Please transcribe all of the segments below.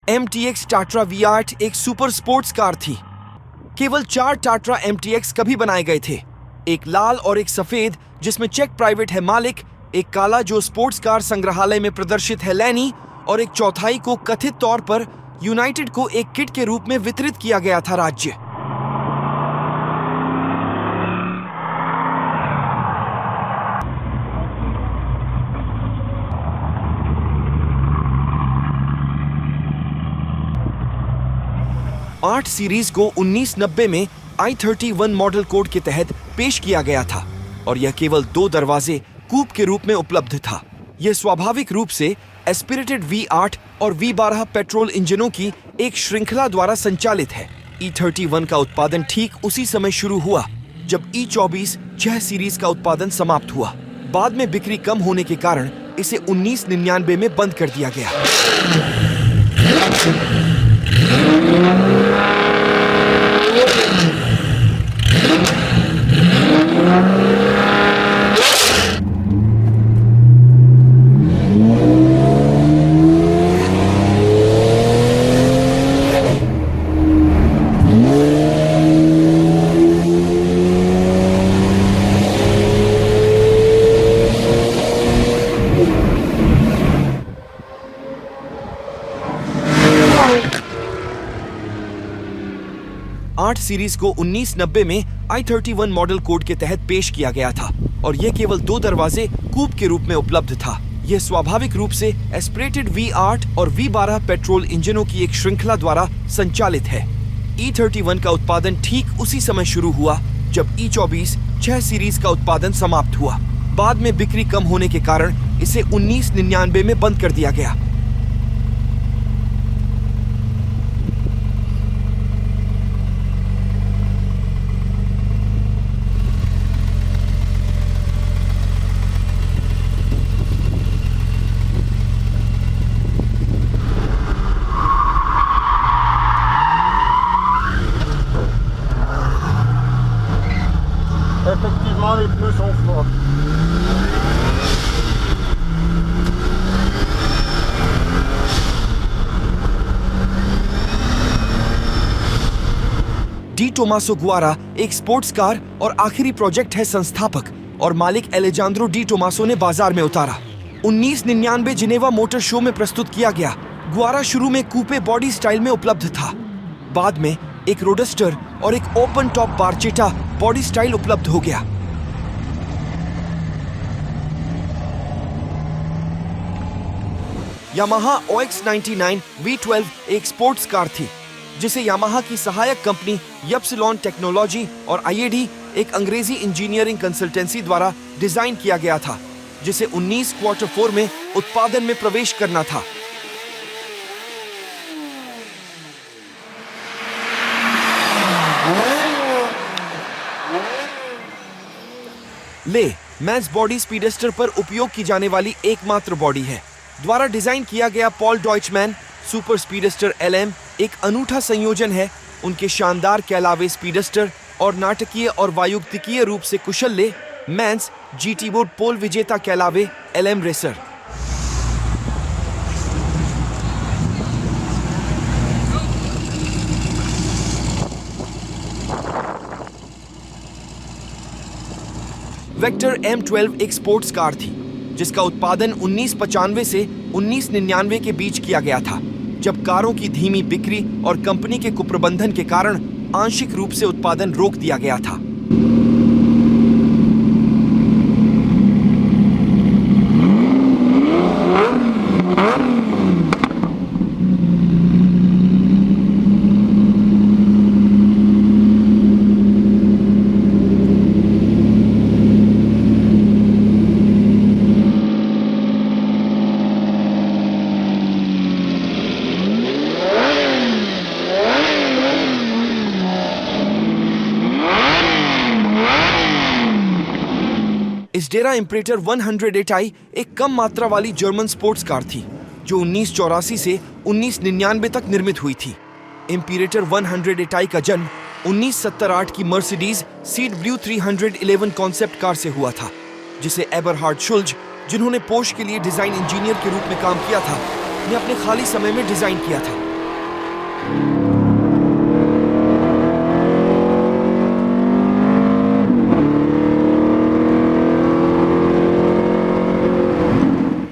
MTX टाट्रा V8 एक super sports car थी। केवल 4 टाट्रा MTX कभी बनाए गए थे, एक लाल और एक सफेद जिसमें चेक प्राइवेट है मालिक, एक काला जो स्पोर्ट्स कार संग्रहालय में प्रदर्शित है लैनी, और एक चौथाई को कथित तौर पर यूनाइटेड को एक किट के रूप में वितरित किया गया था राज्य। आठ सीरीज को 1990 में I-31 मॉडल कोड के तहत पेश किया गया था और यह केवल 2 दरवाजे कूप के रूप में उपलब्ध था। यह स्वाभाविक रूप से एस्पिरेटेड V8 और V12 पेट्रोल इंजनों की एक श्रृंखला द्वारा संचालित है। E31 का उत्पादन ठीक उसी समय शुरू हुआ जब E24 6 सीरीज का उत्पादन समाप्त हुआ। बाद में बिक्री कम होने के कारण इसे 1999 में बंद कर दिया गया। आठ सीरीज को 1990 में I-31 मॉडल कोड के तहत पेश किया गया था और यह केवल 2 दरवाजे कूप के रूप में उपलब्ध था। यह स्वाभाविक रूप से एस्पिरेटेड V8 और V12 पेट्रोल इंजनों की एक श्रृंखला द्वारा संचालित है। E31 का उत्पादन ठीक उसी समय शुरू हुआ जब E24 6 सीरीज का उत्पादन समाप्त हुआ। बाद में बिक्री कम होने के कारण इसे 1999 में बंद कर दिया गया। Effectivement, les pneus sont forts. De Tomaso Guara एक स्पोर्ट्स कार और आखिरी प्रोजेक्ट है संस्थापक और मालिक एलेजांद्रो डी टोमासो ने बाजार में उतारा। 1999 जिनेवा मोटर शो में प्रस्तुत किया गया। गुआरा शुरू में कूपे बॉडी स्टाइल में उपलब्ध था। बाद में एक रोडस्टर और एक ओपन टॉप बारचेटा बॉडी स्टाइल उपलब्ध हो गया। यामाहा OX99 V12 एक स्पोर्ट्स कार थी जिसे यामाहा की सहायक कंपनी यप्सिलॉन टेक्नोलॉजी और IAD एक अंग्रेजी इंजीनियरिंग कंसल्टेंसी द्वारा डिजाइन किया गया था, जिसे 19 क्वार्टर 4 में उत्पादन में प्रवेश करना था। मैंस बॉडी स्पीडस्टर पर उपयोग की जाने वाली एकमात्र बॉडी है। द्वारा डिजाइन किया गया पॉल डॉयचमैन सुपर स्पीडस्टर LM एक अनूठा संयोजन है उनके शानदार कैलावे स्पीडस्टर और नाटकीय और वायुक्तिकीय रूप से कुशल मैंस GT बोर्ड पोल विजेता Kellaway LM racer. Vector M12 एक स्पोर्ट्स कार थी जिसका उत्पादन 1995 से 1999 के बीच किया गया था, जब कारों की धीमी बिक्री और कंपनी के कुप्रबंधन के कारण आंशिक रूप से उत्पादन रोक दिया गया था। इसडेरा इम्प्रेटर 108i एक कम मात्रा वाली जर्मन स्पोर्ट्स कार थी जो 1984 से 1999 तक निर्मित हुई थी। इम्पीरेटर 108i का जन्म 1978 की Mercedes seed blue 311 concept car से हुआ था, जिसे एबरहार्ड शुल्ज, जिन्होंने पोर्श के लिए डिजाइन इंजीनियर के रूप में काम किया था, ने अपने खाली समय में डिजाइन किया था।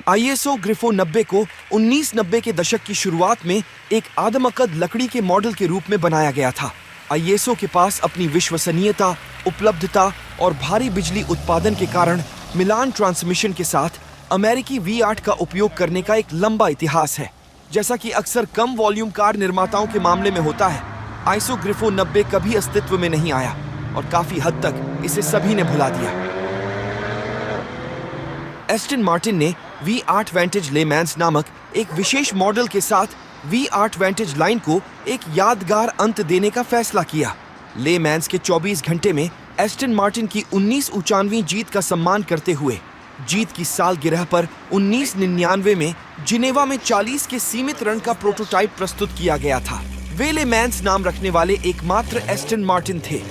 आईएसओ ग्रिफो 90 को 1990 के दशक की शुरुआत में एक आदमकद लकड़ी के मॉडल के रूप में बनाया गया था। आईएसओ के पास अपनी विश्वसनीयता, उपलब्धता और भारी बिजली उत्पादन के कारण मिलान ट्रांसमिशन के साथ अमेरिकी V8 का उपयोग करने का एक लंबा इतिहास है। जैसा कि अक्सर कम वॉल्यूम कार निर्माताओं के मामले में होता है, आईएसओ ग्रिफो 90 कभी अस्तित्व में नहीं आया और काफी हद तक इसे सभी ने भुला दिया। एस्टन मार्टिन ने V8 वेंटेज लेमैन्स नामक एक विशेष मॉडल के साथ V8 वेंटेज लाइन को एक यादगार अंत देने का फैसला किया। लेमैन्स के 24 घंटे में एस्टन मार्टिन की 19वीं जीत का सम्मान करते हुए जीत की सालगिरह पर 1999 में जिनेवा में 40 के सीमित रन का प्रोटोटाइप प्रस्तुत किया गया था। वे लेमैन्स नाम रखने वाले एकमात्र एस्टन मार्टिन थे